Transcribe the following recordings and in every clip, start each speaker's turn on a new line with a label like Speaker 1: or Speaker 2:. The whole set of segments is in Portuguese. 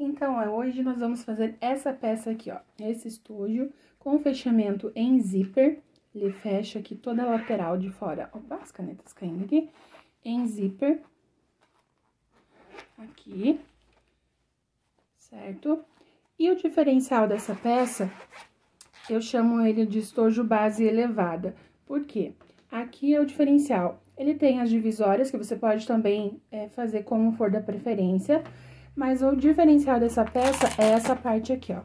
Speaker 1: Então, hoje nós vamos fazer essa peça aqui, ó, esse estojo com fechamento em zíper. Ele fecha aqui toda a lateral de fora. Opa, as canetas caindo aqui. Em zíper. Aqui. Certo? E o diferencial dessa peça, eu chamo ele de estojo base elevada. Por quê? Aqui é o diferencial. Ele tem as divisórias, que você pode também fazer como for da preferência. Mas o diferencial dessa peça é essa parte aqui, ó.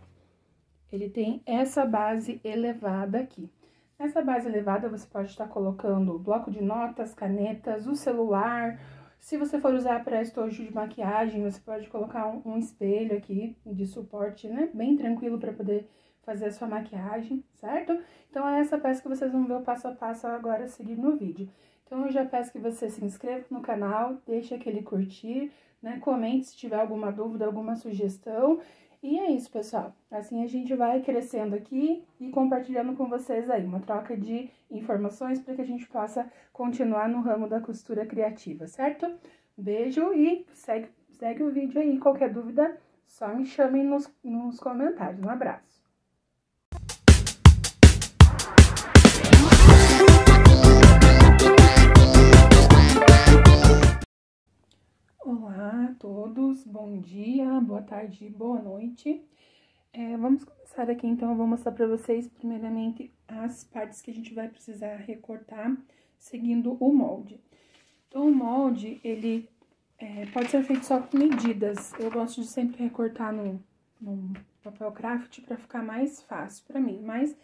Speaker 1: Ele tem essa base elevada aqui. Nessa base elevada, você pode estar colocando bloco de notas, canetas, o celular. Se você for usar para estojo de maquiagem, você pode colocar um espelho aqui de suporte, né? Bem tranquilo para poder fazer a sua maquiagem, certo? Então, é essa peça que vocês vão ver o passo a passo agora a seguir no vídeo. Então, eu já peço que você se inscreva no canal, deixe aquele curtir, né? Comente se tiver alguma dúvida, alguma sugestão. E é isso, pessoal. Assim a gente vai crescendo aqui e compartilhando com vocês aí uma troca de informações para que a gente possa continuar no ramo da costura criativa, certo? Beijo e segue o vídeo aí. Qualquer dúvida, só me chamem nos comentários. Um abraço. Olá a todos, bom dia, boa tarde, boa noite. Vamos começar aqui, então, eu vou mostrar pra vocês, primeiramente, as partes que a gente vai precisar recortar seguindo o molde. Então, o molde, ele pode ser feito só com medidas. Eu gosto de sempre recortar no papel craft pra ficar mais fácil pra mim, mas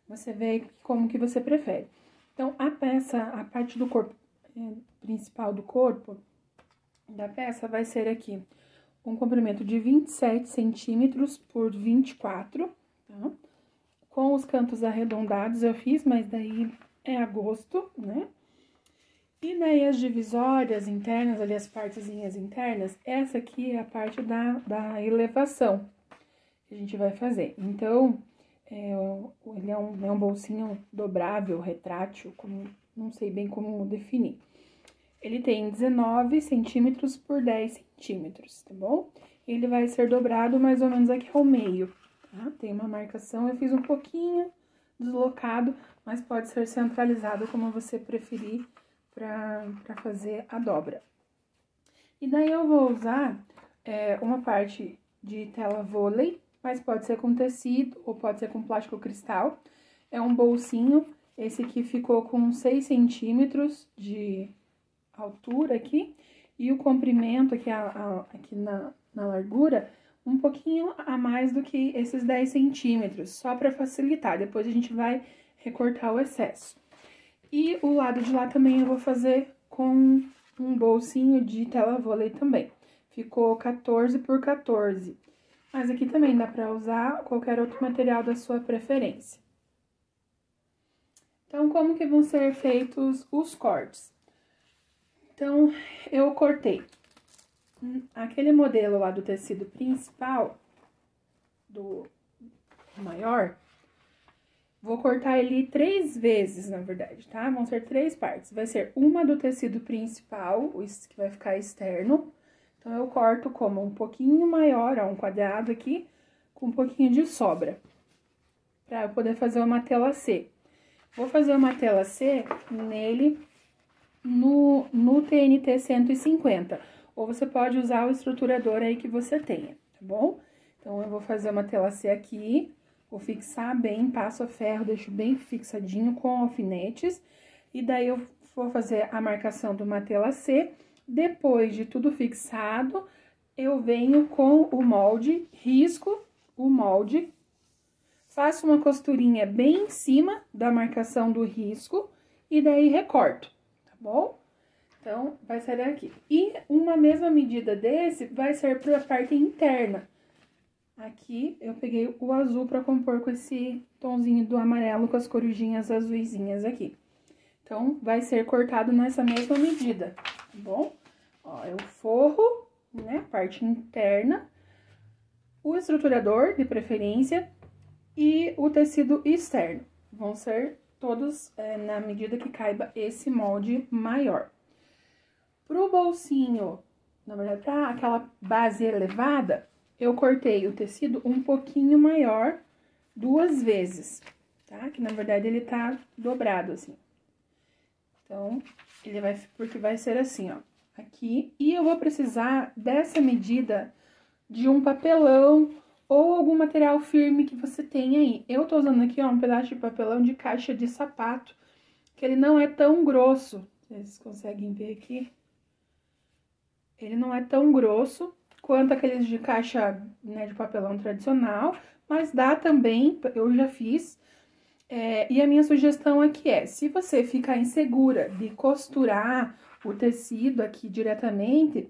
Speaker 1: você vê como que você prefere. Então, a parte do corpo, principal do corpo da peça vai ser aqui um comprimento de 27 centímetros por 24, tá? Com os cantos arredondados eu fiz, mas daí é a gosto, né? E daí as divisórias internas, ali as partezinhas internas, essa aqui é a parte da elevação que a gente vai fazer. Então, ele é um bolsinho dobrável, retrátil, não sei bem como definir. Ele tem 19 centímetros por 10 centímetros, tá bom? Ele vai ser dobrado mais ou menos aqui ao meio, tá? Tem uma marcação, eu fiz um pouquinho deslocado, mas pode ser centralizado como você preferir pra fazer a dobra. E daí eu vou usar uma parte de tela vôlei, mas pode ser com tecido ou pode ser com plástico cristal. É um bolsinho, esse aqui ficou com 6 centímetros de altura aqui, e o comprimento aqui, aqui na largura, um pouquinho a mais do que esses 10 centímetros, só para facilitar. Depois a gente vai recortar o excesso. E o lado de lá também eu vou fazer com um bolsinho de tela vôlei também. Ficou 14 por 14. Mas aqui também dá para usar qualquer outro material da sua preferência. Então, como que vão ser feitos os cortes? Então, eu cortei aquele modelo lá do tecido principal, do maior, vou cortar ele 3 vezes, na verdade, tá? Vão ser 3 partes. Vai ser uma do tecido principal, esse que vai ficar externo. Então, eu corto como um pouquinho maior, ó, um quadrado aqui, com um pouquinho de sobra, pra eu poder fazer uma tela C. Vou fazer uma tela C nele no TNT 150, ou você pode usar o estruturador aí que você tenha, tá bom? Então, eu vou fazer uma tela C aqui, vou fixar bem, passo a ferro, deixo bem fixadinho com alfinetes, e daí eu vou fazer a marcação de uma tela C. Depois de tudo fixado, eu venho com o molde, risco o molde, faço uma costurinha bem em cima da marcação do risco, e daí recorto. Bom? Então, vai ser aqui. E uma mesma medida desse vai ser para a parte interna. Aqui, eu peguei o azul para compor com esse tonzinho do amarelo com as corujinhas azuisinhas aqui. Então, vai ser cortado nessa mesma medida, tá bom? Ó, é o forro, né, parte interna, o estruturador, de preferência, e o tecido externo. Vão ser todos na medida que caiba esse molde maior. Pro bolsinho, na verdade, pra aquela base elevada, eu cortei o tecido um pouquinho maior 2 vezes, tá? Que na verdade ele tá dobrado assim. Então, porque vai ser assim, ó, aqui. E eu vou precisar dessa medida de um papelão ou algum material firme que você tenha aí. Eu tô usando aqui, ó, um pedaço de papelão de caixa de sapato, que ele não é tão grosso. Vocês conseguem ver aqui? Ele não é tão grosso quanto aqueles de caixa, né, de papelão tradicional, mas dá também, eu já fiz. E a minha sugestão aqui se você ficar insegura de costurar o tecido aqui diretamente,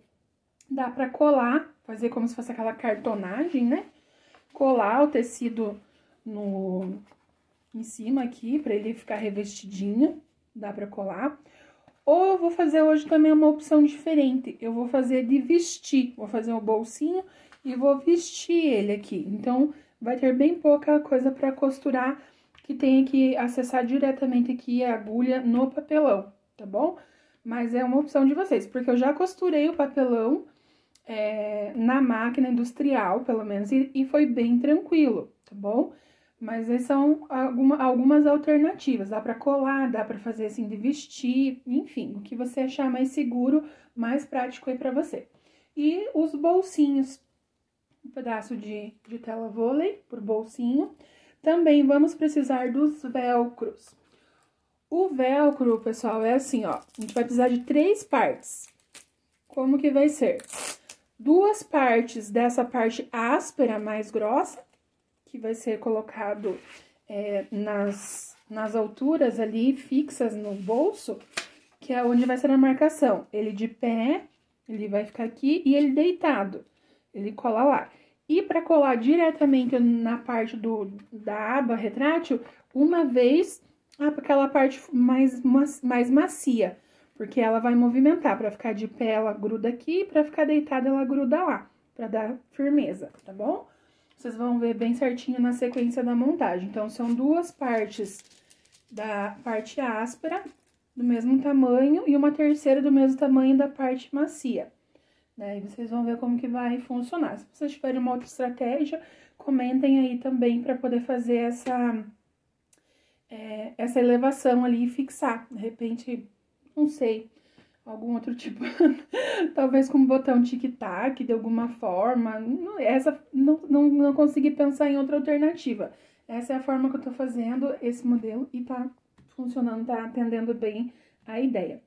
Speaker 1: dá pra colar, fazer como se fosse aquela cartonagem, né? Colar o tecido em cima aqui, pra ele ficar revestidinho, dá pra colar. Ou eu vou fazer hoje também uma opção diferente, eu vou fazer de vestir, vou fazer um bolsinho e vou vestir ele aqui. Então, vai ter bem pouca coisa pra costurar, que tenha que acessar diretamente aqui a agulha no papelão, tá bom? Mas é uma opção de vocês, porque eu já costurei o papelão na máquina industrial, pelo menos, e foi bem tranquilo, tá bom? Mas essas são algumas alternativas, dá pra colar, dá pra fazer assim de vestir, enfim, o que você achar mais seguro, mais prático aí pra você. E os bolsinhos, um pedaço de tela vôlei por bolsinho. Também vamos precisar dos velcros. O velcro, pessoal, é assim, ó, a gente vai precisar de 3 partes. Como que vai ser? 2 partes dessa parte áspera, mais grossa, que vai ser colocado nas alturas ali, fixas no bolso, que é onde vai ser a marcação. Ele de pé, ele vai ficar aqui, e ele deitado, ele cola lá. E para colar diretamente na parte da aba retrátil, uma vez aquela parte mais macia, porque ela vai movimentar. Para ficar de pé, ela gruda aqui, para ficar deitada, ela gruda lá, para dar firmeza, tá bom? Vocês vão ver bem certinho na sequência da montagem. Então, são 2 partes da parte áspera, do mesmo tamanho, e uma terceira do mesmo tamanho da parte macia. E vocês vão ver como que vai funcionar. Se vocês tiverem uma outra estratégia, comentem aí também para poder fazer essa elevação ali e fixar. De repente, não sei, algum outro tipo, talvez com um botão tic-tac de alguma forma. Não consegui pensar em outra alternativa. Essa é a forma que eu tô fazendo esse modelo e tá funcionando, tá atendendo bem a ideia.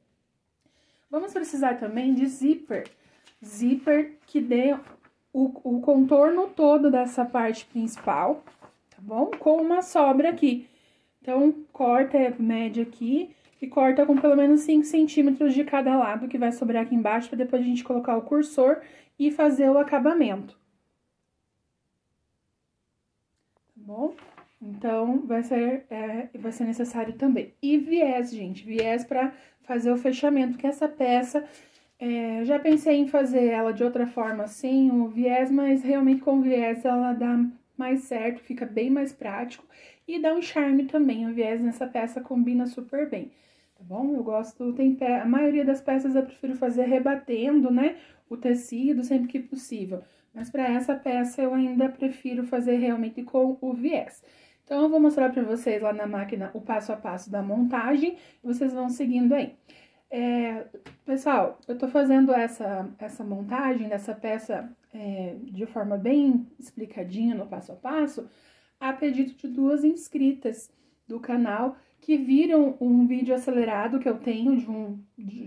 Speaker 1: Vamos precisar também de zíper. Zíper que dê o contorno todo dessa parte principal, tá bom? Com uma sobra aqui. Então, corta a média aqui e corta com pelo menos 5 centímetros de cada lado, que vai sobrar aqui embaixo, para depois a gente colocar o cursor e fazer o acabamento. Tá bom? Então, vai ser necessário também. E viés, gente, viés para fazer o fechamento, porque essa peça... já pensei em fazer ela de outra forma sem o viés, mas realmente com o viés ela dá mais certo, fica bem mais prático e dá um charme também. O viés nessa peça combina super bem, tá bom? Eu gosto, a maioria das peças eu prefiro fazer rebatendo, né, o tecido sempre que possível. Mas para essa peça eu ainda prefiro fazer realmente com o viés. Então, eu vou mostrar para vocês lá na máquina o passo a passo da montagem e vocês vão seguindo aí. Pessoal, eu tô fazendo essa montagem dessa peça de forma bem explicadinha no passo a passo, a pedido de 2 inscritas do canal que viram um vídeo acelerado que eu tenho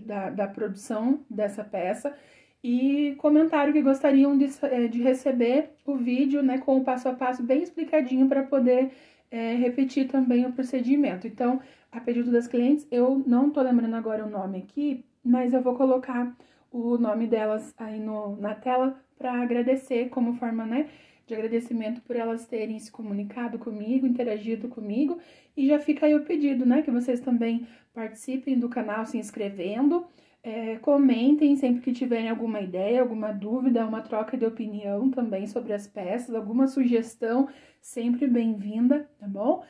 Speaker 1: da produção dessa peça e comentaram que gostariam de receber o vídeo, né, com o passo a passo bem explicadinho para poder repetir também o procedimento. Então, a pedido das clientes, eu não tô lembrando agora o nome aqui, mas eu vou colocar o nome delas aí na tela para agradecer, como forma, né, de agradecimento por elas terem se comunicado comigo, interagido comigo. E já fica aí o pedido, né, que vocês também participem do canal se inscrevendo, comentem sempre que tiverem alguma ideia, alguma dúvida, uma troca de opinião também sobre as peças, alguma sugestão, sempre bem-vinda, tá bom?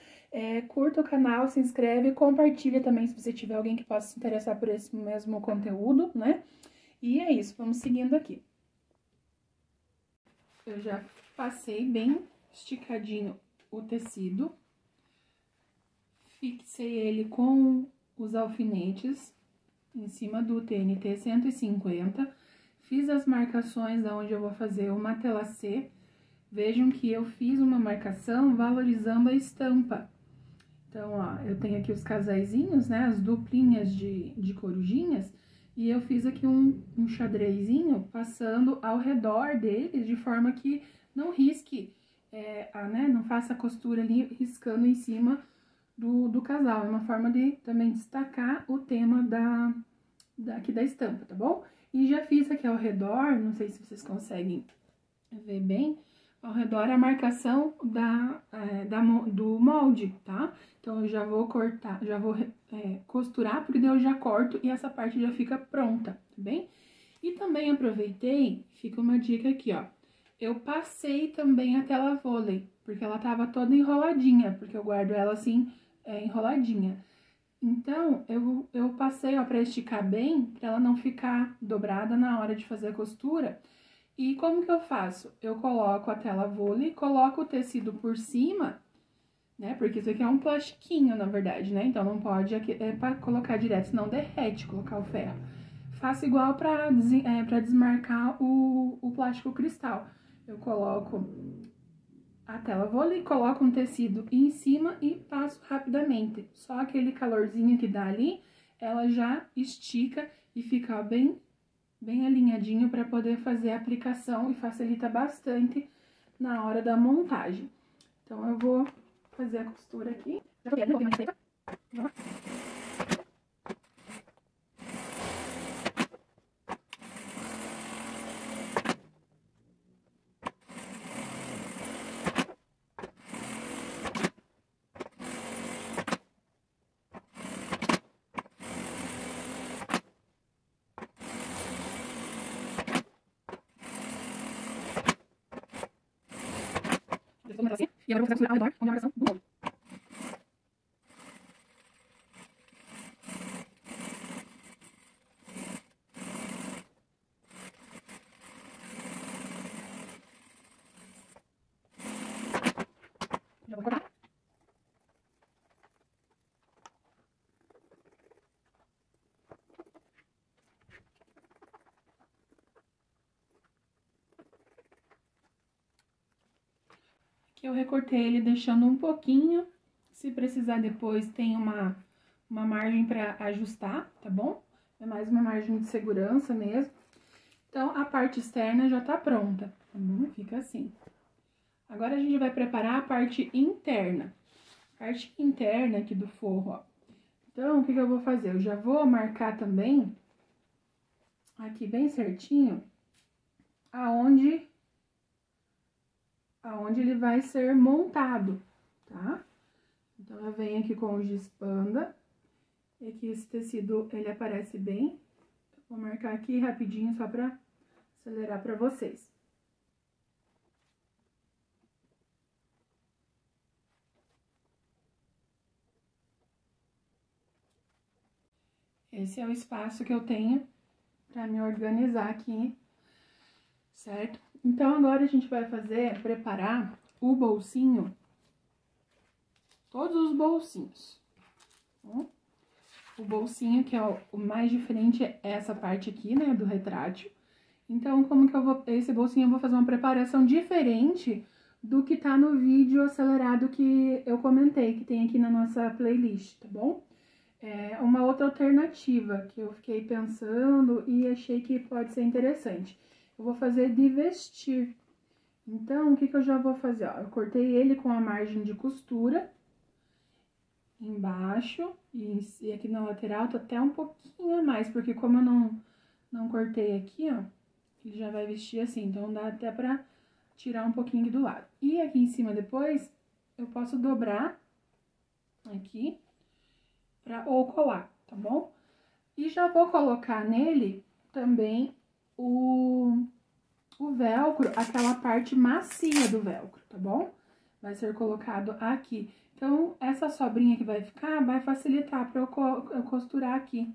Speaker 1: Curta o canal, se inscreve, compartilha também se você tiver alguém que possa se interessar por esse mesmo conteúdo, né? E é isso, vamos seguindo aqui. eu já passei bem esticadinho o tecido, fixei ele com os alfinetes em cima do TNT 150, fiz as marcações onde eu vou fazer o matelacê. Vejam que eu fiz uma marcação valorizando a estampa. Então, ó, eu tenho aqui os casaizinhos, né, as duplinhas de corujinhas, e eu fiz aqui um xadrezinho passando ao redor deles, de forma que não risque, né, não faça a costura ali riscando em cima do casal. É uma forma de também destacar o tema aqui da estampa, tá bom? E já fiz aqui ao redor, não sei se vocês conseguem ver bem, ao redor a marcação do molde, tá? Então, eu já vou cortar, já vou costurar, porque daí eu já corto e essa parte já fica pronta, tá bem? E também aproveitei, fica uma dica aqui, ó. Eu passei também a tela vôlei, porque ela tava toda enroladinha, porque eu guardo ela assim, enroladinha. Então, eu passei, ó, pra esticar bem, pra ela não ficar dobrada na hora de fazer a costura. E como que eu faço? Eu coloco a tela vôlei, coloco o tecido por cima, né? Porque isso aqui é um plastiquinho, na verdade, né? Então, não pode pra colocar direto, senão derrete, colocar o ferro. Faço igual pra desmarcar o plástico cristal. Eu coloco a tela vôlei, coloco um tecido em cima e passo rapidamente. Só aquele calorzinho que dá ali, ela já estica e fica bem alinhadinho para poder fazer a aplicação e facilita bastante na hora da montagem. Então, eu vou fazer a costura aqui. Já coloquei um pouquinho mais seca. E agora eu vou fazer a costura ao redor, onde é a marcação do molde. Já vou cortar. Aqui eu recortei ele deixando um pouquinho. Se precisar depois, tem uma margem para ajustar, tá bom? É mais uma margem de segurança mesmo. Então, a parte externa já tá pronta, tá bom? Fica assim. Agora, a gente vai preparar a parte interna. A parte interna aqui do forro, ó. Então, o que que eu vou fazer? Eu já vou marcar também, aqui bem certinho, aonde ele vai ser montado, tá? Então, eu venho aqui com o giz panda, e aqui esse tecido, ele aparece bem. Vou marcar aqui rapidinho, só pra acelerar pra vocês. Esse é o espaço que eu tenho pra me organizar aqui, certo? Então, agora a gente vai preparar o bolsinho, todos os bolsinhos, tá? O bolsinho, que é o mais diferente, é essa parte aqui, né, do retrátil. Então, como que esse bolsinho eu vou fazer uma preparação diferente do que tá no vídeo acelerado que eu comentei, que tem aqui na nossa playlist, tá bom? É uma outra alternativa que eu fiquei pensando e achei que pode ser interessante. Eu vou fazer de vestir. Então, o que que eu já vou fazer? Ó, eu cortei ele com a margem de costura embaixo e aqui na lateral tá até um pouquinho a mais, porque como eu não cortei aqui, ó, ele já vai vestir assim, então dá até pra tirar um pouquinho aqui do lado. E aqui em cima depois, eu posso dobrar aqui ou colar, tá bom? E já vou colocar nele também o velcro, aquela parte macia do velcro, tá bom? Vai ser colocado aqui. Então, essa sobrinha que vai ficar, vai facilitar pra eu costurar aqui.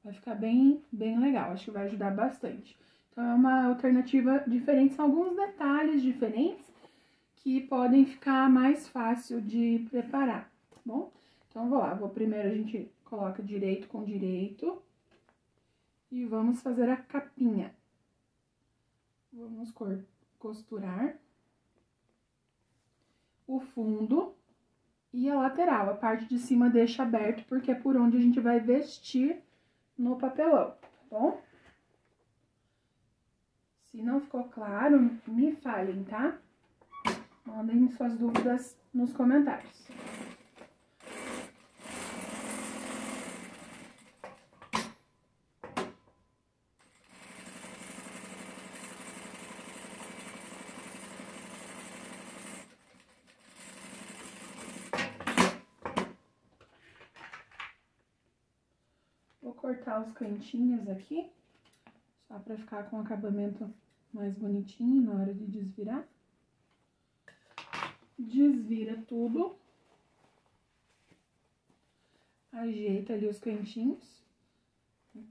Speaker 1: Vai ficar bem legal, acho que vai ajudar bastante. Então, é uma alternativa diferente, são alguns detalhes diferentes que podem ficar mais fácil de preparar, tá bom? Então, vou lá, primeiro a gente coloca direito com direito e vamos fazer a capinha. Vamos costurar o fundo e a lateral. A parte de cima deixa aberto, porque é por onde a gente vai vestir no papelão, tá bom? Se não ficou claro, me falem, tá? Mandem suas dúvidas nos comentários. Vou cortar os cantinhos aqui, só pra ficar com o acabamento mais bonitinho na hora de desvirar. Desvira tudo. Ajeita ali os cantinhos.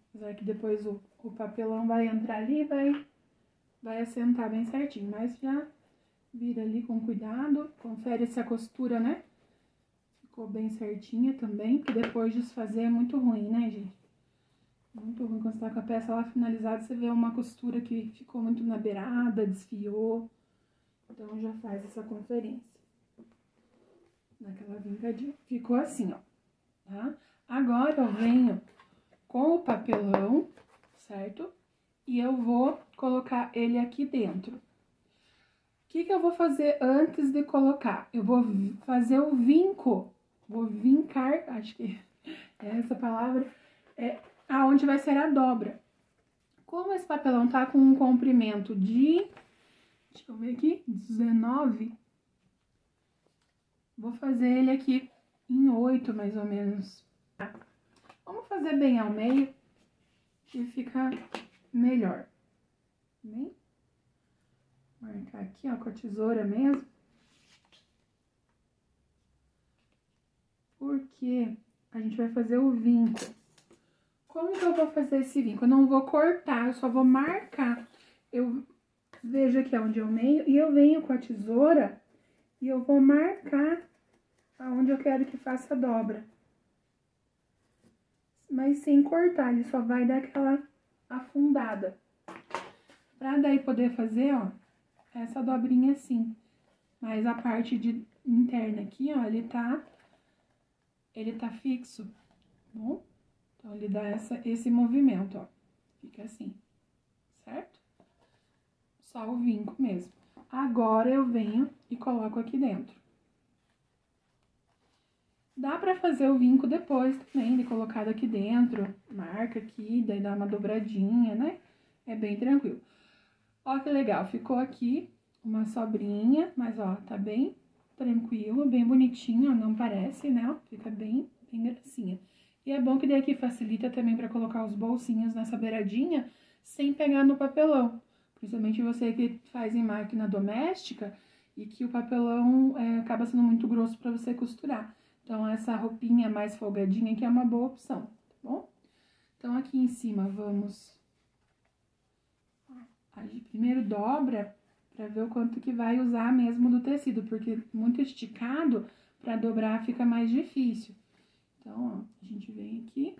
Speaker 1: Apesar que depois o papelão vai entrar ali e vai assentar bem certinho. Mas já vira ali com cuidado. Confere se a costura, né? Ficou bem certinha também. Porque depois desfazer é muito ruim, né, gente? Muito ruim quando você tá com a peça lá finalizada. Você vê uma costura que ficou muito na beirada, desfiou. Então, já faz essa conferência. Naquela vincadinha. Ficou assim, ó. Tá? Agora, eu venho com o papelão, certo? E eu vou colocar ele aqui dentro. O que eu vou fazer antes de colocar? Eu vou fazer o vinco. Vou vincar, acho que é essa palavra. É aonde vai ser a dobra. Como esse papelão tá com um comprimento de... Deixa eu ver aqui, 19. Vou fazer ele aqui em 8, mais ou menos. Vamos fazer bem ao meio, que fica melhor. Bem? Marcar aqui, ó, com a tesoura mesmo. Porque a gente vai fazer o vinco. Como que eu vou fazer esse vinco? Eu não vou cortar, eu só vou marcar. Eu vejo aqui onde é o meio e eu venho com a tesoura e eu vou marcar aonde eu quero que faça a dobra. Mas sem cortar, ele só vai dar aquela afundada. Pra daí poder fazer, ó, essa dobrinha assim. Mas a parte interna aqui, ó, ele tá fixo, tá bom? Então, ele dá esse movimento, ó. Fica assim, certo? Só o vinco mesmo. Agora, eu venho e coloco aqui dentro. Dá pra fazer o vinco depois também, de colocado aqui dentro. Marca aqui, daí dá uma dobradinha, né? É bem tranquilo. Ó que legal, ficou aqui uma sobrinha, mas ó, tá bem tranquilo, bem bonitinho, ó, não parece, né? Ó, fica bem gracinha. E é bom que daí aqui facilita também pra colocar os bolsinhos nessa beiradinha sem pegar no papelão. Principalmente você que faz em máquina doméstica e que o papelão acaba sendo muito grosso pra você costurar. Então, essa roupinha mais folgadinha aqui é uma boa opção, tá bom? Então, aqui em cima, vamos... Primeiro dobra pra ver o quanto que vai usar mesmo do tecido, porque muito esticado, pra dobrar fica mais difícil. Então, ó, a gente vem aqui,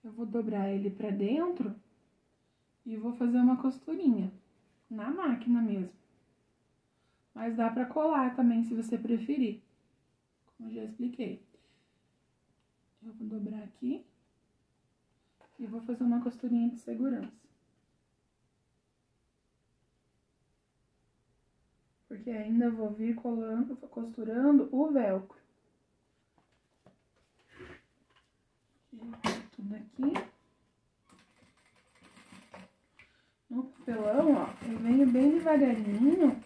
Speaker 1: eu vou dobrar ele pra dentro e vou fazer uma costurinha na máquina mesmo. Mas dá pra colar também, se você preferir. Como eu já expliquei. Eu vou dobrar aqui e vou fazer uma costurinha de segurança. Porque ainda vou vir colando, costurando o velcro. Tudo aqui. No papelão, ó, eu venho bem devagarinho.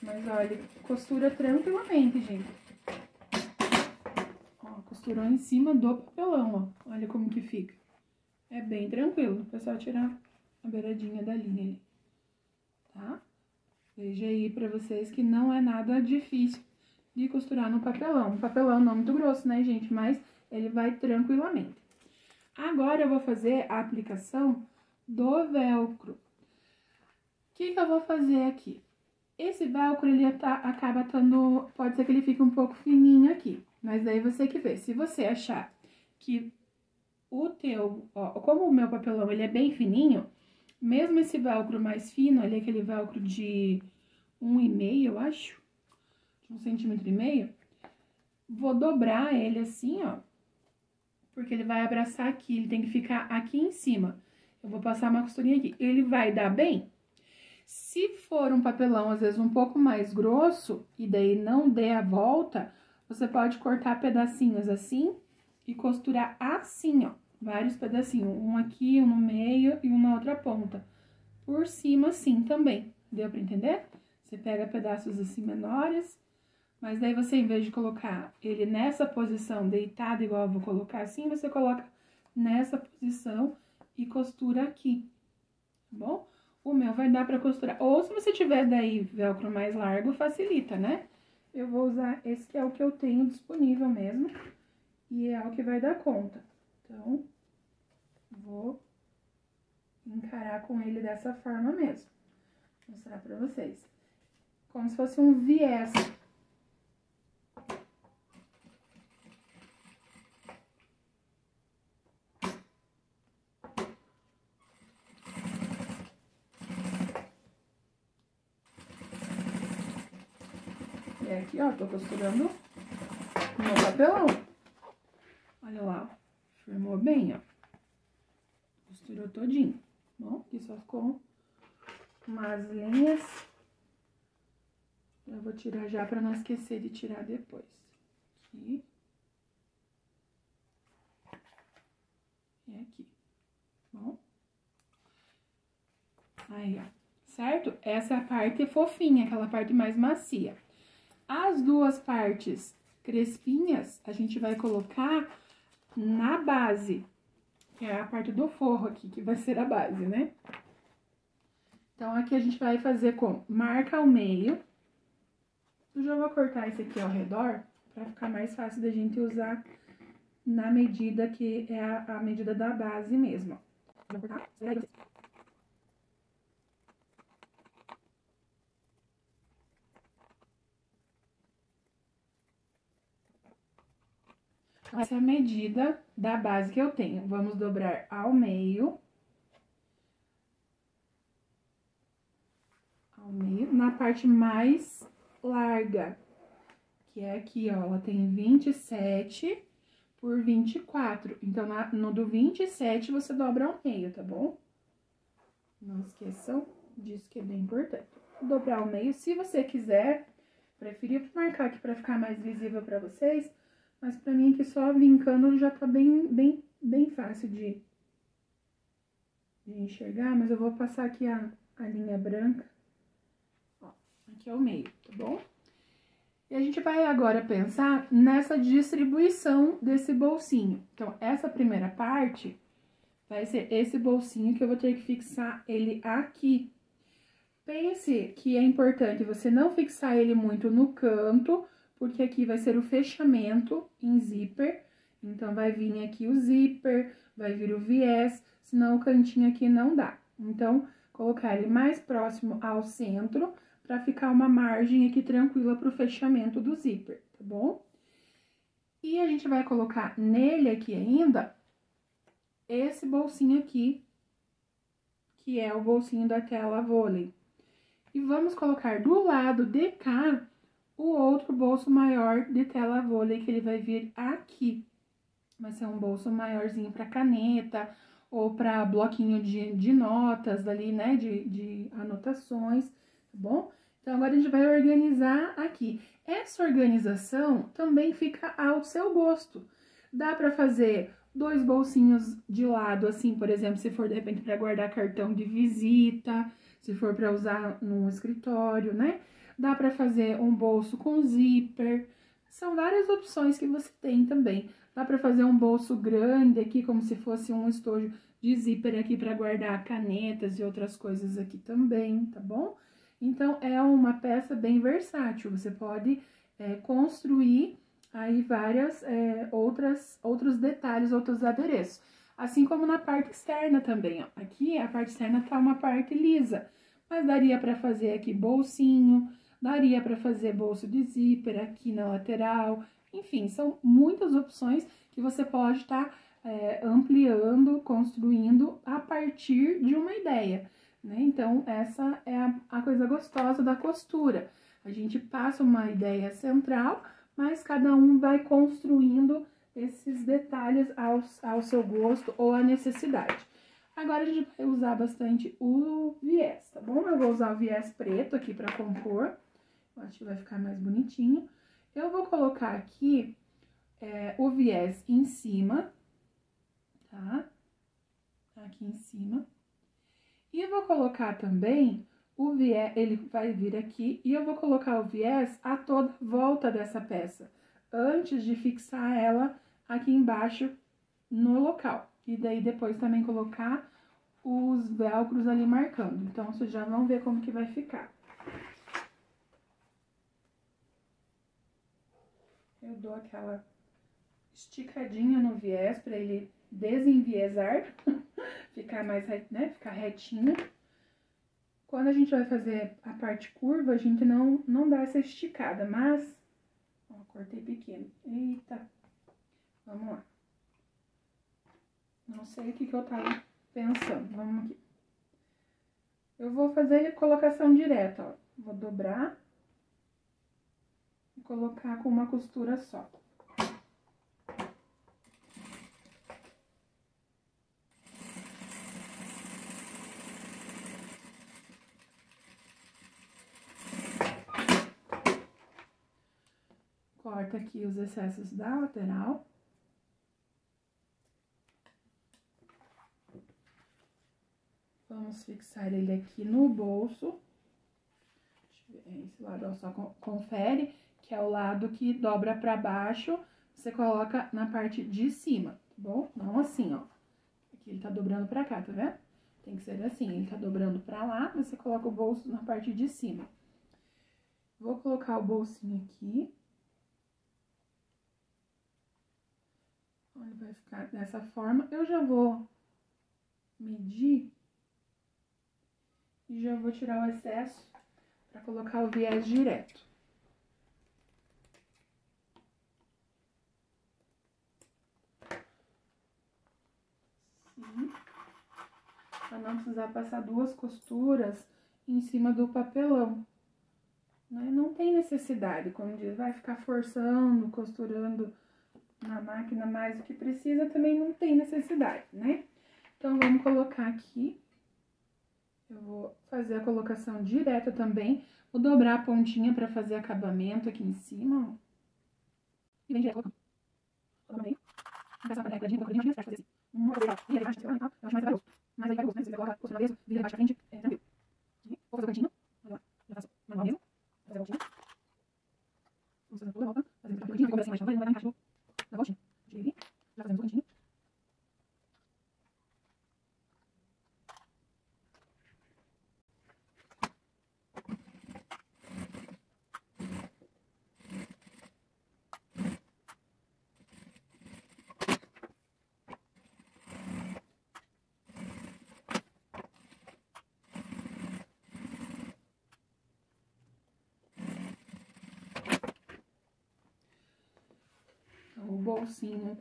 Speaker 1: Mas, olha, ele costura tranquilamente, gente. Ó, costurou em cima do papelão, ó. Olha como que fica. É bem tranquilo. É só tirar a beiradinha da linha ali. Tá? Veja aí pra vocês que não é nada difícil de costurar no papelão. O papelão não é muito grosso, né, gente? Mas ele vai tranquilamente. Agora, eu vou fazer a aplicação do velcro. O que eu vou fazer aqui? Esse velcro, ele acaba estando... Pode ser que ele fique um pouco fininho aqui, mas daí você que vê. Se você achar que o teu... Ó, como o meu papelão, ele é bem fininho, mesmo esse velcro mais fino, ali, aquele velcro de 1,5, eu acho, de 1,5 cm, vou dobrar ele assim, ó, porque ele vai abraçar aqui, ele tem que ficar aqui em cima. Eu vou passar uma costurinha aqui. Ele vai dar bem? Se for um papelão, às vezes, um pouco mais grosso, e daí não der a volta, você pode cortar pedacinhos assim e costurar assim, ó. Vários pedacinhos, um aqui, um no meio e um na outra ponta. Por cima, assim, também. Deu pra entender? Você pega pedaços assim menores, mas daí você, em vez de colocar ele nessa posição deitado, igual eu vou colocar assim, você coloca nessa posição e costura aqui, tá bom? O meu vai dar pra costurar. Ou se você tiver daí velcro mais largo, facilita, né? Eu vou usar esse que é o que eu tenho disponível mesmo, e é o que vai dar conta. Então, vou encarar com ele dessa forma mesmo. Vou mostrar pra vocês. Como se fosse um viés. E aqui, ó, tô costurando o meu papelão. Olha lá, ó. Formou bem, ó. Costurou todinho. Bom, aqui só ficou umas linhas. Eu vou tirar já pra não esquecer de tirar depois. Aqui. E aqui. Bom. Aí, ó. Certo? Essa é a parte fofinha, aquela parte mais macia. As duas partes crespinhas, a gente vai colocar na base, que é a parte do forro aqui, que vai ser a base, né? Então, aqui a gente vai fazer com marca ao meio. Eu já vou cortar esse aqui ao redor, pra ficar mais fácil da gente usar na medida que é a medida da base mesmo. Vou cortar. Essa é a medida da base que eu tenho. Vamos dobrar ao meio. Ao meio, na parte mais larga, que é aqui, ó, ela tem 27 por 24. Então, no do 27, você dobra ao meio, tá bom? Não esqueçam disso, que é bem importante. Dobrar ao meio, se você quiser, preferi marcar aqui pra ficar mais visível pra vocês, mas pra mim aqui só vincando já tá bem fácil de enxergar, mas eu vou passar aqui a linha branca. Ó, aqui é o meio, tá bom? E a gente vai agora pensar nessa distribuição desse bolsinho. Então, essa primeira parte vai ser esse bolsinho que eu vou ter que fixar ele aqui. Pense que é importante você não fixar ele muito no canto, porque aqui vai ser o fechamento em zíper. Então, vai vir aqui o zíper, vai vir o viés, senão o cantinho aqui não dá. Então, colocar ele mais próximo ao centro, pra ficar uma margem aqui tranquila pro fechamento do zíper, tá bom? E a gente vai colocar nele aqui ainda esse bolsinho aqui, que é o bolsinho da tela vôlei. E vamos colocar do lado de cá o outro bolso maior de tela vôlei, que ele vai vir aqui. Vai ser um bolso maiorzinho pra caneta ou pra bloquinho de notas ali, né, de anotações, tá bom? Então, agora a gente vai organizar aqui. Essa organização também fica ao seu gosto. Dá pra fazer 2 bolsinhos de lado, assim, por exemplo, se for, de repente, pra guardar cartão de visita, se for pra usar num escritório, né? Dá pra fazer um bolso com zíper. São várias opções que você tem também. Dá pra fazer um bolso grande aqui, como se fosse um estojo de zíper aqui pra guardar canetas e outras coisas aqui também, tá bom? Então, é uma peça bem versátil, você pode construir aí várias outros detalhes, outros adereços. Assim como na parte externa também, ó. Aqui a parte externa tá uma parte lisa, mas daria pra fazer aqui bolsinho, daria pra fazer bolso de zíper aqui na lateral. Enfim, são muitas opções que você pode estar ampliando, construindo a partir de uma ideia, né? Então, essa é a coisa gostosa da costura. A gente passa uma ideia central, mas cada um vai construindo esses detalhes ao seu gosto ou à necessidade. Agora, a gente vai usar bastante o viés, tá bom? Eu vou usar o viés preto aqui para compor. Eu acho que vai ficar mais bonitinho. Eu vou colocar aqui o viés em cima, tá? Aqui em cima. E eu vou colocar também o viés, ele vai vir aqui, e eu vou colocar o viés a toda volta dessa peça, antes de fixar ela aqui embaixo no local. E daí depois também colocar os velcros ali marcando. Então, vocês já vão ver como que vai ficar. Eu dou aquela esticadinha no viés para ele desenviesar, ficar mais, né, ficar retinho. Quando a gente vai fazer a parte curva, a gente não dá essa esticada, mas... Ó, cortei pequeno. Eita! Vamos lá. Não sei o que eu tava pensando. Vamos aqui. Eu vou fazer colocação direta, ó. Vou dobrar e colocar com uma costura só. Corta aqui os excessos da lateral. Vamos fixar ele aqui no bolso. Deixa eu ver, esse lado, ó, só confere que é o lado que dobra pra baixo, você coloca na parte de cima, tá bom? Não assim, ó. Aqui ele tá dobrando pra cá, tá vendo? Tem que ser assim, ele tá dobrando pra lá, você coloca o bolso na parte de cima. Vou colocar o bolsinho aqui. Ele vai ficar dessa forma. Eu já vou medir e já vou tirar o excesso para colocar o viés direto. Assim. Para não precisar passar duas costuras em cima do papelão. Né? Não tem necessidade, como diz, vai ficar forçando, costurando na máquina mais do que precisa, também não tem necessidade, né? Então, vamos colocar aqui. Eu vou fazer a colocação direta também. Vou dobrar a pontinha pra fazer acabamento aqui em cima, ó. E vem direto colocando. Dobrei. Vou passar uma quadradinha, acho que fazer assim. Uma coisa, e aí baixo, eu acho mais trabalhoso. Mas aí vai gosto, né? Se você coloca costura avesso, vira baixo pra frente, é tranquilo. Vou fazer o cantinho. Olha lá, já faço manual mesmo. Vou fazer a voltinha. Vamos fazer toda a volta. Fazendo o cantinho, ficou assim mais, não vai dar encaixe na voltinha. Tirei aqui, já fazemos o cantinho. O bolsinho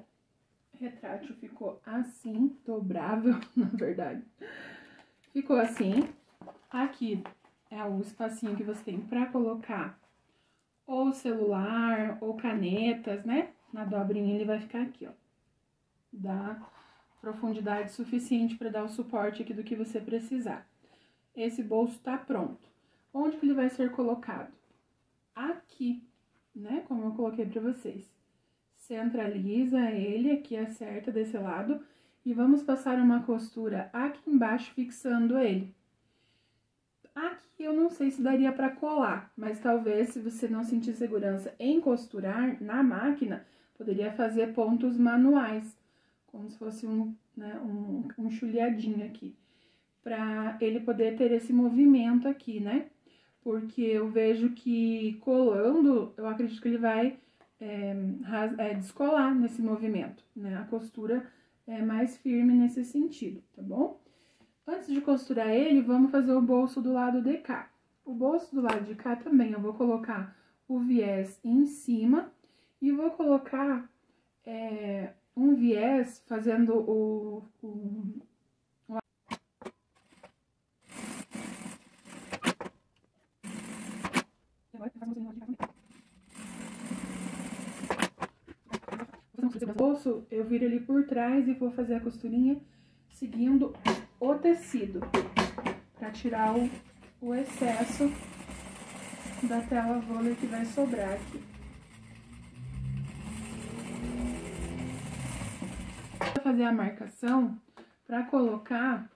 Speaker 1: retrátil ficou assim, dobrável, na verdade. Ficou assim. Aqui é o espacinho que você tem pra colocar ou celular ou canetas, né? Na dobrinha ele vai ficar aqui, ó. Dá profundidade suficiente para dar o suporte aqui do que você precisar. Esse bolso tá pronto. Onde que ele vai ser colocado? Aqui, né? Como eu coloquei pra vocês. Centraliza ele, aqui acerta desse lado, e vamos passar uma costura aqui embaixo, fixando ele. Aqui eu não sei se daria pra colar, mas talvez, se você não sentir segurança em costurar na máquina, poderia fazer pontos manuais, como se fosse um chulhadinho aqui, pra ele poder ter esse movimento aqui, né? Porque eu vejo que colando, eu acredito que ele vai descolar nesse movimento, né? A costura mais firme nesse sentido, tá bom? Antes de costurar ele, vamos fazer o bolso do lado de cá. O bolso do lado de cá também, eu vou colocar o viés em cima e vou colocar um viés fazendo o bolso, eu viro ele por trás e vou fazer a costurinha seguindo o tecido, para tirar o excesso da tela vôlei que vai sobrar aqui. Vou fazer a marcação para colocar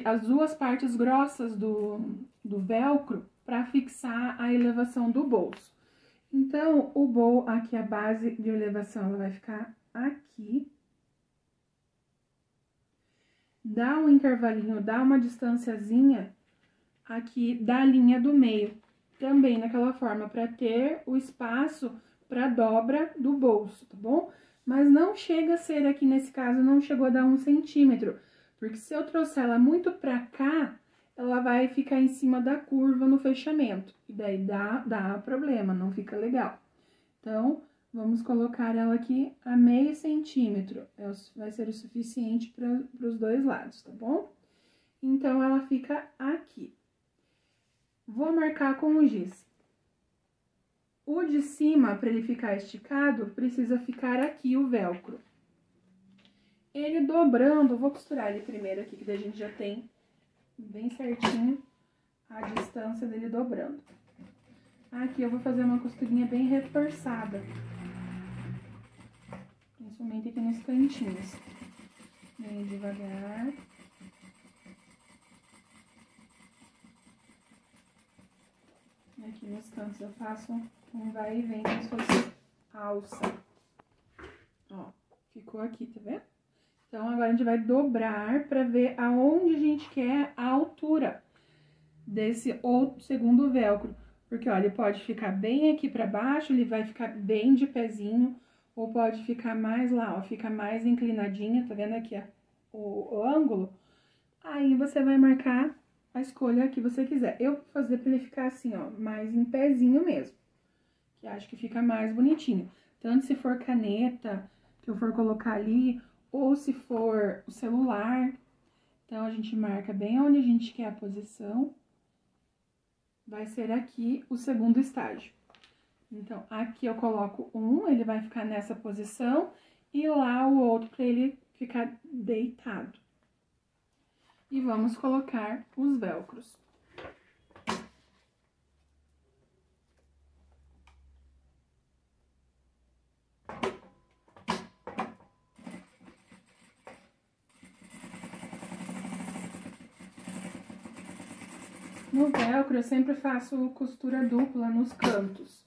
Speaker 1: as duas partes grossas do velcro para fixar a elevação do bolso. Então, aqui a base de elevação, ela vai ficar aqui. Dá um intervalinho, dá uma distanciazinha aqui da linha do meio. Também naquela forma, para ter o espaço para dobra do bolso, tá bom? Mas não chega a ser aqui, nesse caso, não chegou a dar 1 centímetro. Porque se eu trouxer ela muito pra cá, ela vai ficar em cima da curva no fechamento. E daí dá problema, não fica legal. Então, vamos colocar ela aqui a meio centímetro. Vai ser o suficiente para os dois lados, tá bom? Então, ela fica aqui. Vou marcar com o giz. O de cima, para ele ficar esticado, precisa ficar aqui o velcro. Ele dobrando, vou costurar ele primeiro aqui, que daí a gente já tem bem certinho a distância dele dobrando. Aqui eu vou fazer uma costurinha bem reforçada, principalmente aqui nos cantinhos. Bem devagar. Aqui nos cantos eu faço um vai e vem como se fosse alça. Ó, ficou aqui, tá vendo? Então, agora a gente vai dobrar para ver aonde a gente quer a altura desse segundo velcro. Porque, ó, ele pode ficar bem aqui para baixo, ele vai ficar bem de pezinho, ou pode ficar mais lá, ó, fica mais inclinadinha, tá vendo aqui, ó, o ângulo? Aí, você vai marcar a escolha que você quiser. Eu vou fazer para ele ficar assim, ó, mais em pezinho mesmo, que acho que fica mais bonitinho. Tanto se for caneta, que eu for colocar ali, ou se for o celular. Então, a gente marca bem onde a gente quer a posição. Vai ser aqui o segundo estágio. Então, aqui eu coloco ele vai ficar nessa posição, e lá o outro para ele ficar deitado. E vamos colocar os velcros. No velcro, eu sempre faço costura dupla nos cantos.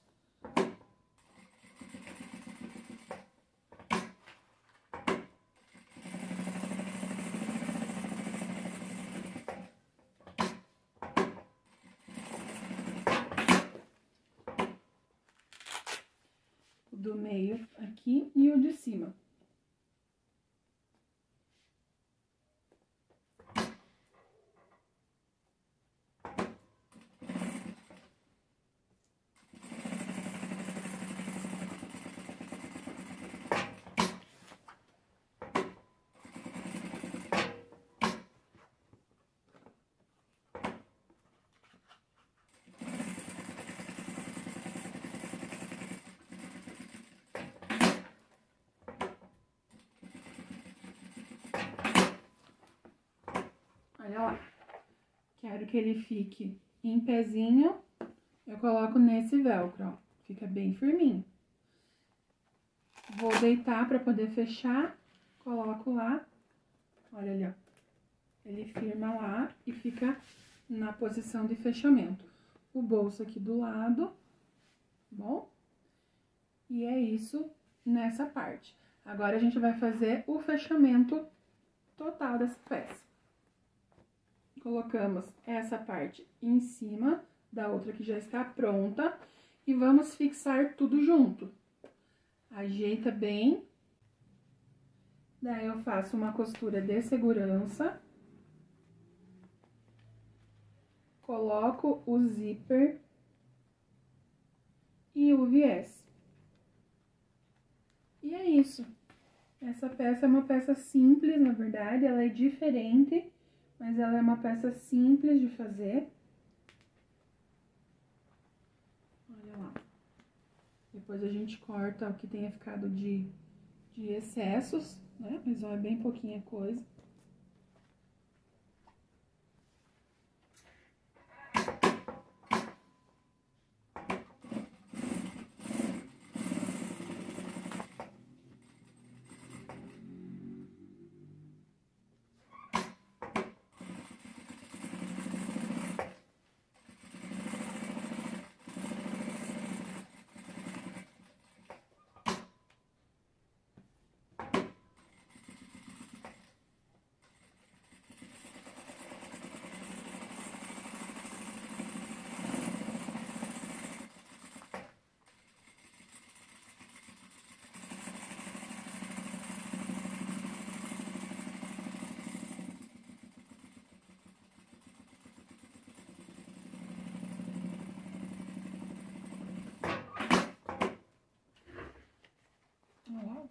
Speaker 1: O do meio aqui e o de cima. Olha lá. Quero que ele fique em pezinho, eu coloco nesse velcro, ó. Fica bem firminho. Vou deitar pra poder fechar, coloco lá. Olha ali, ó. Ele firma lá e fica na posição de fechamento. O bolso aqui do lado, tá bom? E é isso nessa parte. Agora, a gente vai fazer o fechamento total dessa peça. Colocamos essa parte em cima da outra que já está pronta e vamos fixar tudo junto. Ajeita bem Daí, eu faço uma costura de segurança. Coloco o zíper e o viés. E é isso. Essa peça é uma peça simples, na verdade, ela é diferente, mas ela é uma peça simples de fazer. Olha lá. Depois a gente corta o que tenha ficado de excessos, né? Mas ó, é bem pouquinha coisa. Ó,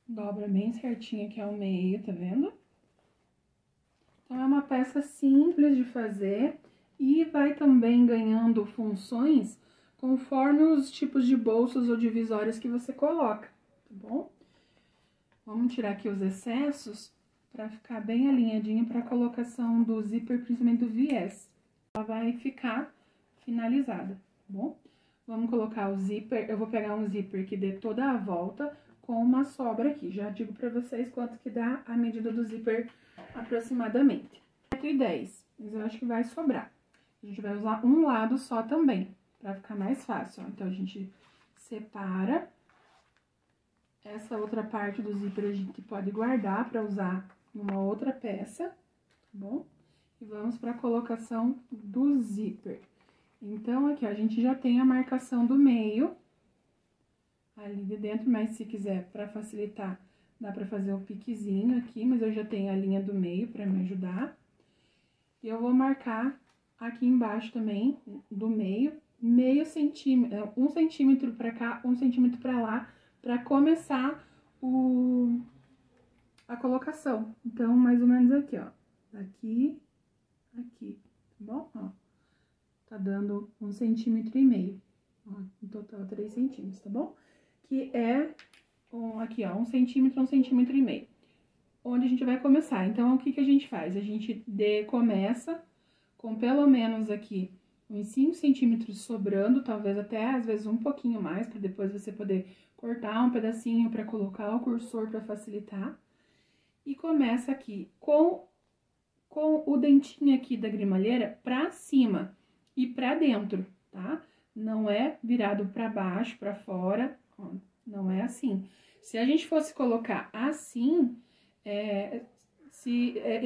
Speaker 1: dobra bem certinho aqui ao meio, tá vendo? Então, é uma peça simples de fazer e vai também ganhando funções conforme os tipos de bolsos ou divisórias que você coloca, tá bom? Vamos tirar aqui os excessos para ficar bem alinhadinho para a colocação do zíper, principalmente do viés. Ela vai ficar finalizada, tá bom? Vamos colocar o zíper, eu vou pegar um zíper que dê toda a volta com uma sobra aqui. Já digo para vocês quanto que dá a medida do zíper aproximadamente. 1,10, mas eu acho que vai sobrar. A gente vai usar um lado só também, para ficar mais fácil, ó. Então, a gente separa. Essa outra parte do zíper a gente pode guardar para usar numa outra peça, tá bom? E vamos para a colocação do zíper. Então, aqui, ó, a gente já tem a marcação do meio ali de dentro, mas se quiser, para facilitar, dá para fazer o piquezinho aqui, mas eu já tenho a linha do meio para me ajudar. E eu vou marcar aqui embaixo também, do meio centímetro, 1 centímetro para cá, 1 centímetro para lá, para começar a colocação. Então, mais ou menos aqui, ó, daqui, aqui, tá bom? Ó, tá dando 1,5 centímetro, ó, no total 3 centímetros, tá bom? Que é, aqui, ó, 1 centímetro, 1,5 centímetros. Onde a gente vai começar. Então, o que que a gente faz? A gente começa com pelo menos aqui uns 5 centímetros sobrando, talvez até às vezes um pouquinho mais, para depois você poder cortar um pedacinho para colocar o cursor para facilitar. E começa aqui com o dentinho aqui da grimalheira para cima e para dentro, tá? Não é virado para baixo, para fora, ó, não é assim. Se a gente fosse colocar assim,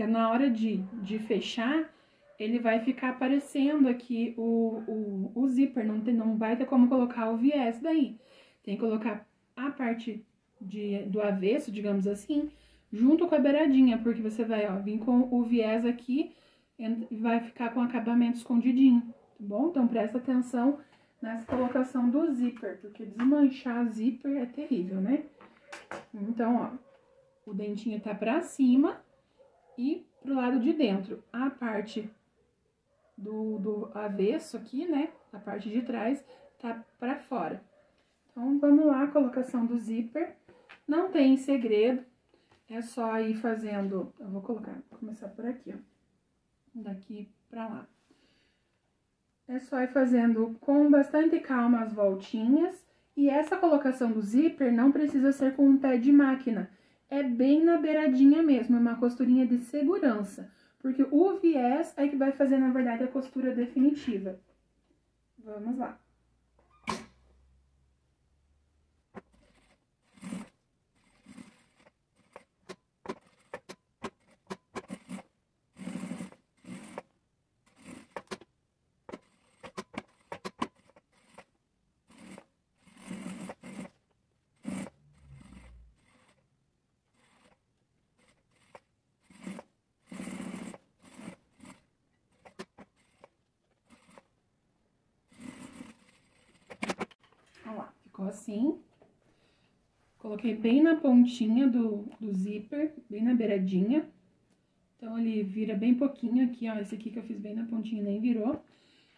Speaker 1: na hora de fechar, ele vai ficar aparecendo aqui o zíper, não vai ter como colocar o viés daí. Tem que colocar a parte do avesso, digamos assim, junto com a beiradinha, porque você vai, ó, vir com o viés aqui e vai ficar com o acabamento escondidinho, tá bom? Então, presta atenção nessa colocação do zíper, porque desmanchar zíper é terrível, né? Então, ó, o dentinho tá pra cima e pro lado de dentro. A parte do avesso aqui, né, a parte de trás, tá pra fora. Então, vamos lá, colocação do zíper. Não tem segredo, é só ir fazendo... Eu vou começar por aqui, ó, daqui pra lá. É só ir fazendo com bastante calma as voltinhas. E essa colocação do zíper não precisa ser com um pé de máquina. É bem na beiradinha mesmo, é uma costurinha de segurança. Porque o viés é que vai fazer, na verdade, a costura definitiva. Vamos lá. assim. Coloquei bem na pontinha do zíper, bem na beiradinha. Então, ele vira bem pouquinho aqui, ó. Esse aqui que eu fiz bem na pontinha nem virou.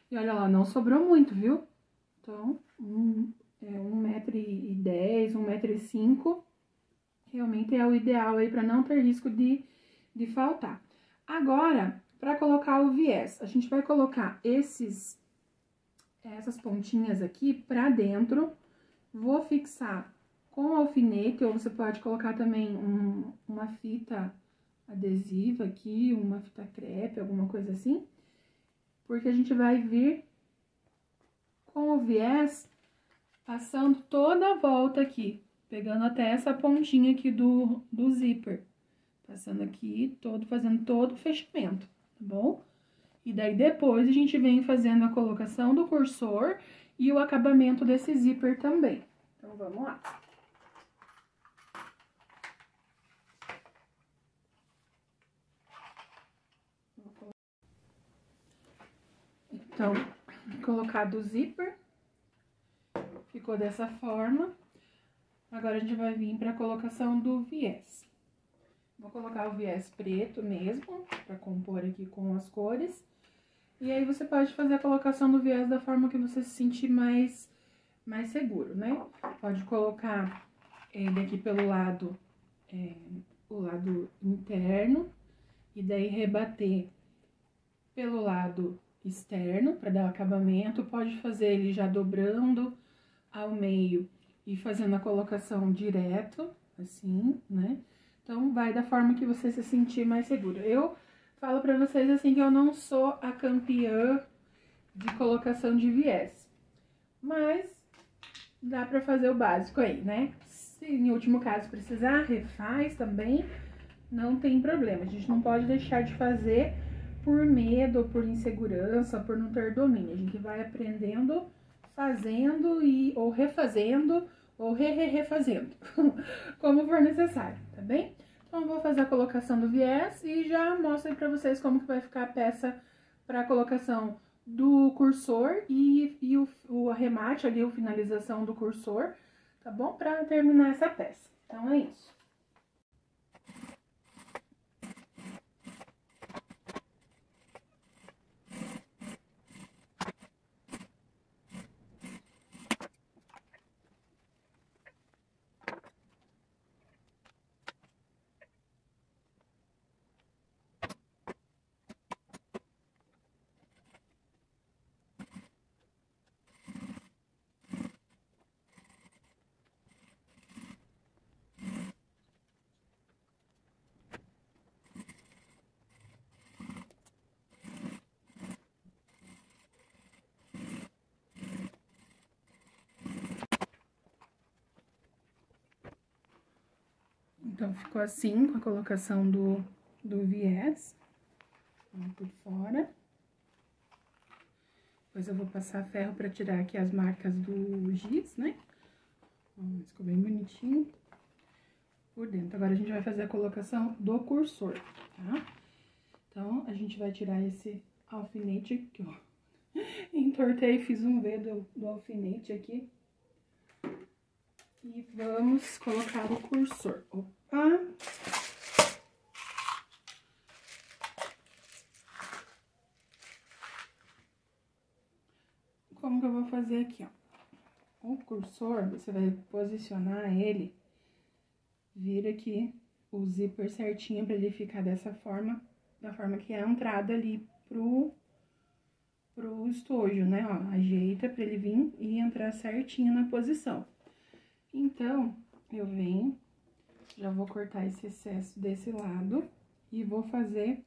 Speaker 1: E olha lá, não sobrou muito, viu? Então, 1,10 m, 1,05 m. Realmente é o ideal aí pra não ter risco de faltar. Agora, pra colocar o viés, a gente vai colocar essas pontinhas aqui pra dentro. Vou fixar com alfinete, ou você pode colocar também uma fita adesiva aqui, uma fita crepe, alguma coisa assim. Porque a gente vai vir com o viés passando toda a volta aqui, pegando até essa pontinha aqui do zíper. Passando aqui, fazendo todo o fechamento, tá bom? E daí depois a gente vem fazendo a colocação do cursor e o acabamento desse zíper também. Então, vamos lá. Então, colocado o zíper, ficou dessa forma. Agora, a gente vai vir para a colocação do viés. Vou colocar o viés preto mesmo, para compor aqui com as cores. E aí, você pode fazer a colocação do viés da forma que você se sentir mais seguro, né? Pode colocar ele aqui pelo lado, o lado interno, e daí rebater pelo lado externo, para dar o acabamento. Pode fazer ele já dobrando ao meio e fazendo a colocação direto, assim, né? Então, vai da forma que você se sentir mais seguro. Eu falo pra vocês, assim, que eu não sou a campeã de colocação de viés, mas dá pra fazer o básico aí, né? Se em último caso precisar, refaz também, não tem problema. A gente não pode deixar de fazer por medo, ou por insegurança, por não ter domínio. A gente vai aprendendo, fazendo ou refazendo, ou refazendo, como for necessário, tá bem? Então, eu vou fazer a colocação do viés e já mostro aí pra vocês como que vai ficar a peça pra colocação do cursor e o arremate ali, a finalização do cursor, tá bom? Pra terminar essa peça. Então, é isso. Então, ficou assim, com a colocação do viés, por fora. Depois eu vou passar ferro pra tirar aqui as marcas do giz, né? Ficou bem bonitinho por dentro. Agora, a gente vai fazer a colocação do cursor, tá? Então, a gente vai tirar esse alfinete aqui, ó. Entortei, fiz um V do alfinete aqui. E vamos colocar o cursor. Opa! Como que eu vou fazer aqui, ó? O cursor, você vai posicionar ele, vira aqui o zíper certinho pra ele ficar dessa forma, da forma que é a entrada ali pro estojo, né, ó. Ajeita pra ele vir e entrar certinho na posição. Então, eu venho, já vou cortar esse excesso desse lado e vou fazer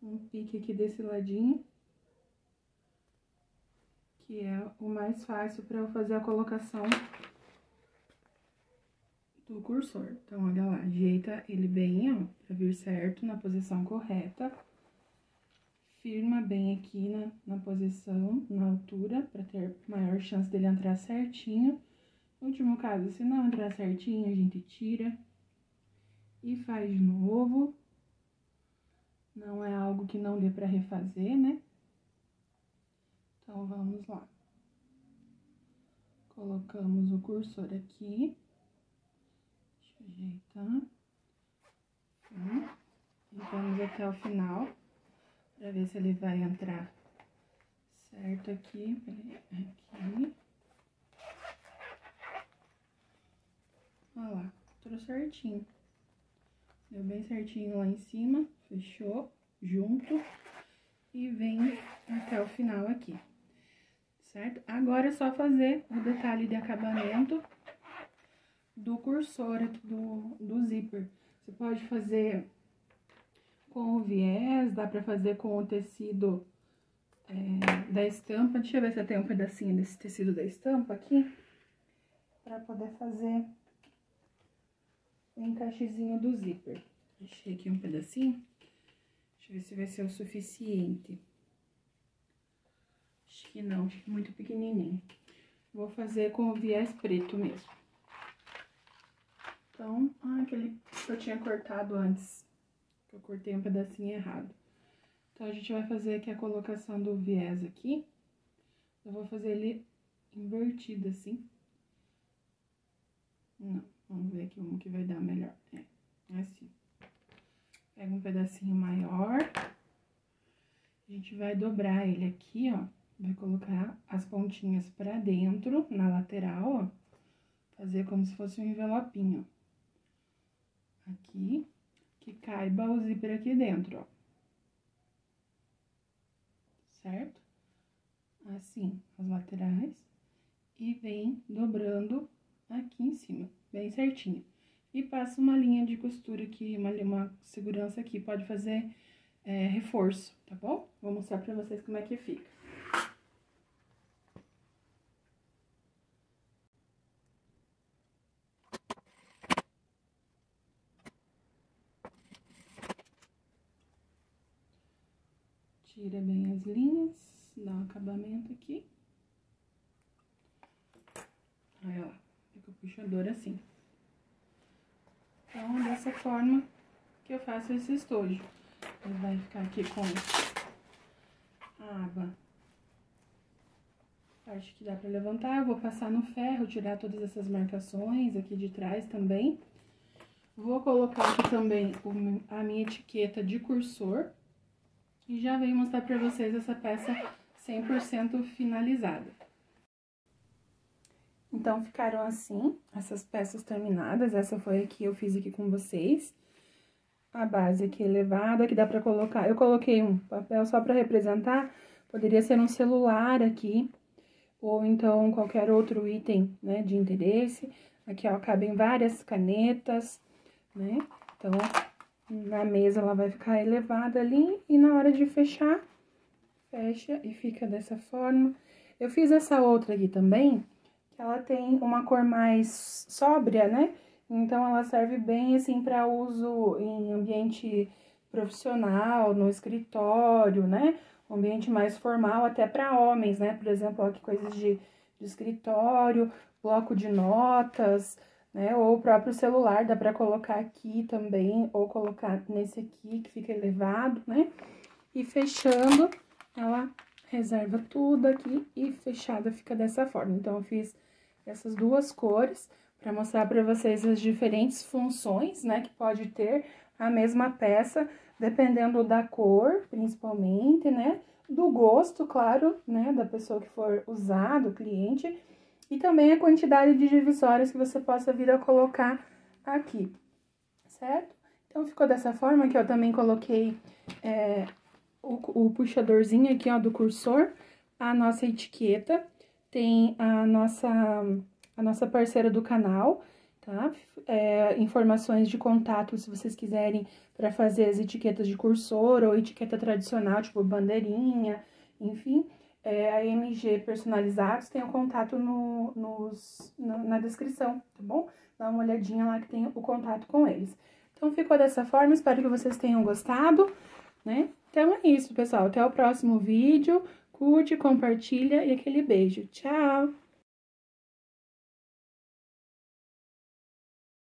Speaker 1: um pique aqui desse ladinho, que é o mais fácil para eu fazer a colocação do cursor. Então, olha lá, ajeita ele bem, ó, pra vir certo, na posição correta. Firma bem aqui na posição, na altura, pra ter maior chance dele entrar certinho. No último caso, se não entrar certinho, a gente tira e faz de novo. Não é algo que não dê pra refazer, né? Então, vamos lá. Colocamos o cursor aqui. Deixa eu ajeitar. E vamos até o final, para ver se ele vai entrar certo aqui. Aqui. Olha lá, entrou certinho. Deu bem certinho lá em cima, fechou junto e vem até o final aqui, certo? Agora é só fazer o detalhe de acabamento do cursor aqui do zíper. Você pode fazer com o viés, dá pra fazer com o tecido da estampa. Deixa eu ver se eu tenho um pedacinho desse tecido da estampa aqui, pra poder fazer o encaixezinho do zíper. Deixei aqui um pedacinho. Deixa eu ver se vai ser o suficiente. Acho que não, acho que é muito pequenininho. Vou fazer com o viés preto mesmo. Então, aquele que eu tinha cortado antes, que eu cortei um pedacinho errado. Então, a gente vai fazer aqui a colocação do viés aqui. Eu vou fazer ele invertido assim. Não, vamos ver aqui como que vai dar melhor. Assim. Pega um pedacinho maior. A gente vai dobrar ele aqui, ó. Vai colocar as pontinhas pra dentro, na lateral, ó. Fazer como se fosse um envelopinho, ó. Aqui, que caiba o zíper aqui dentro, ó. Certo? Assim, as laterais. E vem dobrando aqui em cima, bem certinho. E passa uma linha de costura aqui, uma segurança aqui, pode fazer reforço, tá bom? Vou mostrar pra vocês como é que fica. Tira bem as linhas, dá um acabamento aqui. Olha lá, fica o puxador assim. Então, dessa forma que eu faço esse estojo. Ele vai ficar aqui com a aba. Parte que dá pra levantar, eu vou passar no ferro, tirar todas essas marcações aqui de trás também. Vou colocar aqui também a minha etiqueta de cursor. E já venho mostrar pra vocês essa peça 100% finalizada. Então, ficaram assim, essas peças terminadas. Essa foi a que eu fiz aqui com vocês. A base aqui elevada, que dá pra colocar... Eu coloquei um papel só pra representar. Poderia ser um celular aqui, ou então qualquer outro item, né, de interesse. Aqui, ó, cabem várias canetas, né? Então, na mesa ela vai ficar elevada ali e na hora de fechar, fecha e fica dessa forma. Eu fiz essa outra aqui também, que ela tem uma cor mais sóbria, né? Então, ela serve bem, assim, para uso em ambiente profissional, no escritório, né? Um ambiente mais formal, até para homens, né? Por exemplo, aqui coisas de escritório, bloco de notas, né? Ou o próprio celular, dá para colocar aqui também, ou colocar nesse aqui, que fica elevado, né? E fechando, ela reserva tudo aqui e fechada fica dessa forma. Então, eu fiz essas duas cores para mostrar para vocês as diferentes funções, né, que pode ter a mesma peça, dependendo da cor, principalmente, né, do gosto, claro, né, da pessoa que for usar, do cliente, e também a quantidade de divisórias que você possa vir a colocar aqui, certo? Então, ficou dessa forma que eu também coloquei o puxadorzinho aqui, ó, do cursor, a nossa etiqueta, tem a nossa parceira do canal, tá? Informações de contato, se vocês quiserem, para fazer as etiquetas de cursor ou etiqueta tradicional, tipo bandeirinha, enfim. A MG Personalizados tem o contato na descrição, tá bom? Dá uma olhadinha lá que tem o contato com eles. Então, ficou dessa forma, espero que vocês tenham gostado, né? Então, é isso, pessoal. Até o próximo vídeo. Curte, compartilha e aquele beijo. Tchau!